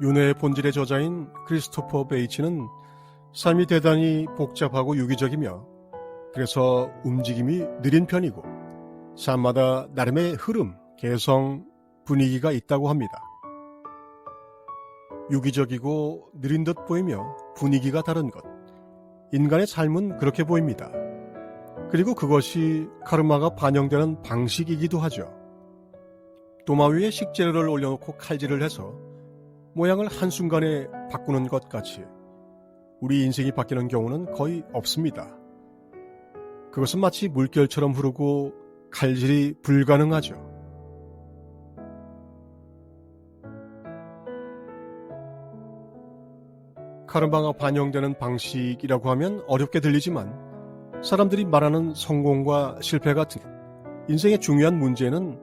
윤회의 본질의 저자인 크리스토퍼 베이츠는 삶이 대단히 복잡하고 유기적이며 그래서 움직임이 느린 편이고 삶마다 나름의 흐름, 개성, 분위기가 있다고 합니다. 유기적이고 느린 듯 보이며 분위기가 다른 것. 인간의 삶은 그렇게 보입니다. 그리고 그것이 카르마가 반영되는 방식이기도 하죠. 도마 위에 식재료를 올려놓고 칼질을 해서 모양을 한순간에 바꾸는 것 같이 우리 인생이 바뀌는 경우는 거의 없습니다. 그것은 마치 물결처럼 흐르고 칼질이 불가능하죠. 카르마가 반영되는 방식이라고 하면 어렵게 들리지만 사람들이 말하는 성공과 실패 같은 인생의 중요한 문제는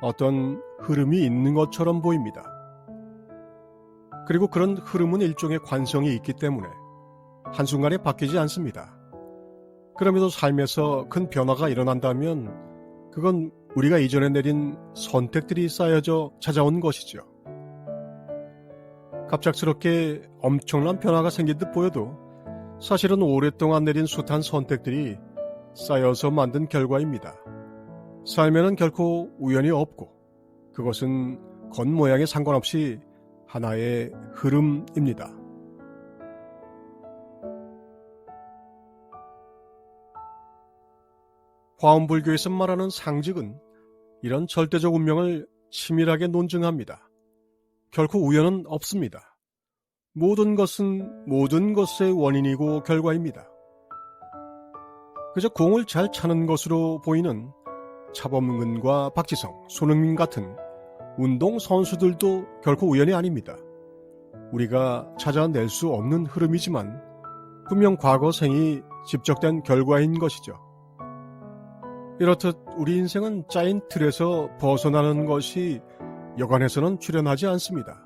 어떤 흐름이 있는 것처럼 보입니다. 그리고 그런 흐름은 일종의 관성이 있기 때문에 한순간에 바뀌지 않습니다. 그럼에도 삶에서 큰 변화가 일어난다면 그건 우리가 이전에 내린 선택들이 쌓여져 찾아온 것이죠. 갑작스럽게 엄청난 변화가 생긴 듯 보여도 사실은 오랫동안 내린 숱한 선택들이 쌓여서 만든 결과입니다. 삶에는 결코 우연이 없고 그것은 겉모양에 상관없이 하나의 흐름입니다. 화엄불교에서 말하는 상직은 이런 절대적 운명을 치밀하게 논증합니다. 결코 우연은 없습니다. 모든 것은 모든 것의 원인이고 결과입니다. 그저 공을 잘 차는 것으로 보이는 차범근과 박지성, 손흥민 같은 운동 선수들도 결코 우연이 아닙니다. 우리가 찾아낼 수 없는 흐름이지만 분명 과거 생이 집적된 결과인 것이죠. 이렇듯 우리 인생은 짜인 틀에서 벗어나는 것이 여간해서는 출현하지 않습니다.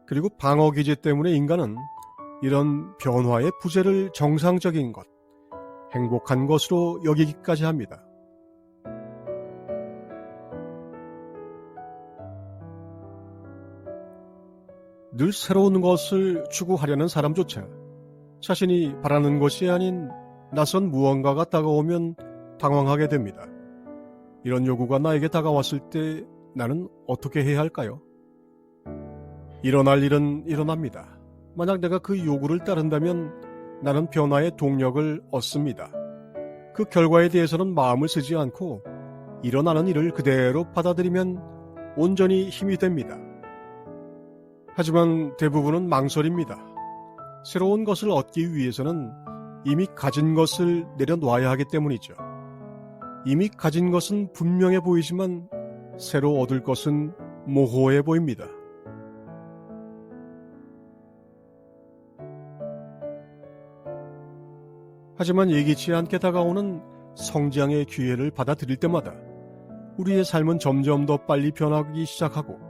그리고 방어기제 때문에 인간은 이런 변화의 부재를 정상적인 것, 행복한 것으로 여기기까지 합니다. 늘 새로운 것을 추구하려는 사람조차 자신이 바라는 것이 아닌 낯선 무언가가 다가오면 당황하게 됩니다. 이런 요구가 나에게 다가왔을 때 나는 어떻게 해야 할까요? 일어날 일은 일어납니다. 만약 내가 그 요구를 따른다면 나는 변화의 동력을 얻습니다. 그 결과에 대해서는 마음을 쓰지 않고 일어나는 일을 그대로 받아들이면 온전히 힘이 됩니다. 하지만 대부분은 망설입니다. 새로운 것을 얻기 위해서는 이미 가진 것을 내려놔야 하기 때문이죠. 이미 가진 것은 분명해 보이지만 새로 얻을 것은 모호해 보입니다. 하지만 예기치 않게 다가오는 성장의 기회를 받아들일 때마다 우리의 삶은 점점 더 빨리 변하기 시작하고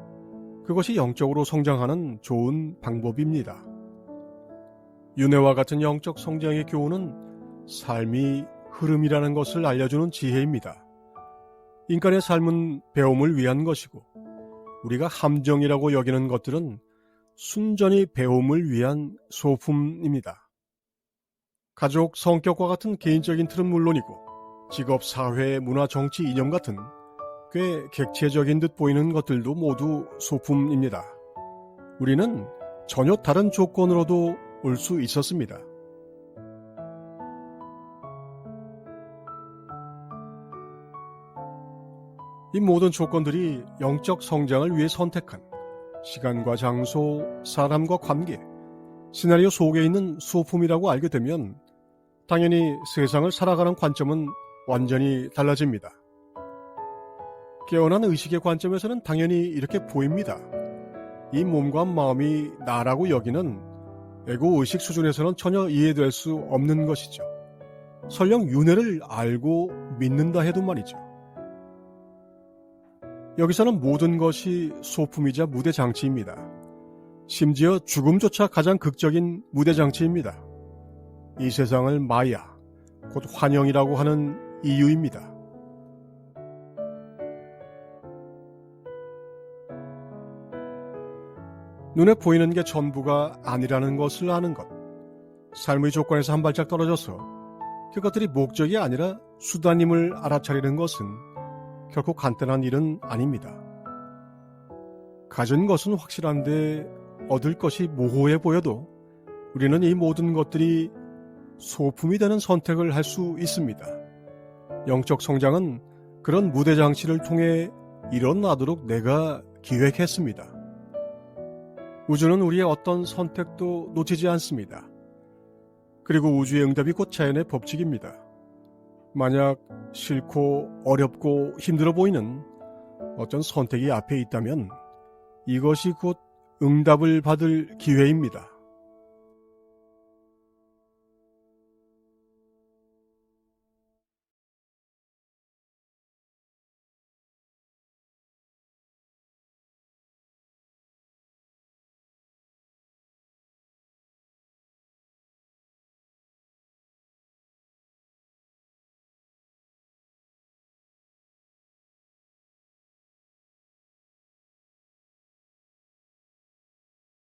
그것이 영적으로 성장하는 좋은 방법입니다. 윤회와 같은 영적 성장의 교훈은 삶이 흐름이라는 것을 알려주는 지혜입니다. 인간의 삶은 배움을 위한 것이고 우리가 함정이라고 여기는 것들은 순전히 배움을 위한 소품입니다. 가족, 성격과 같은 개인적인 틀은 물론이고 직업, 사회, 문화, 정치, 이념 같은 꽤 객체적인 듯 보이는 것들도 모두 소품입니다. 우리는 전혀 다른 조건으로도 올 수 있었습니다. 이 모든 조건들이 영적 성장을 위해 선택한 시간과 장소, 사람과 관계, 시나리오 속에 있는 소품이라고 알게 되면 당연히 세상을 살아가는 관점은 완전히 달라집니다. 깨어난 의식의 관점에서는 당연히 이렇게 보입니다. 이 몸과 마음이 나라고 여기는 에고의식 수준에서는 전혀 이해될 수 없는 것이죠. 설령 윤회를 알고 믿는다 해도 말이죠. 여기서는 모든 것이 소품이자 무대장치입니다. 심지어 죽음조차 가장 극적인 무대장치입니다. 이 세상을 마야, 곧 환영이라고 하는 이유입니다. 눈에 보이는 게 전부가 아니라는 것을 아는 것. 삶의 조건에서 한 발짝 떨어져서 그것들이 목적이 아니라 수단임을 알아차리는 것은 결코 간단한 일은 아닙니다. 가진 것은 확실한데 얻을 것이 모호해 보여도 우리는 이 모든 것들이 소품이 되는 선택을 할 수 있습니다. 영적 성장은 그런 무대장치를 통해 일어나도록 내가 기획했습니다. 우주는 우리의 어떤 선택도 놓치지 않습니다. 그리고 우주의 응답이 곧 자연의 법칙입니다. 만약 싫고 어렵고 힘들어 보이는 어떤 선택이 앞에 있다면 이것이 곧 응답을 받을 기회입니다.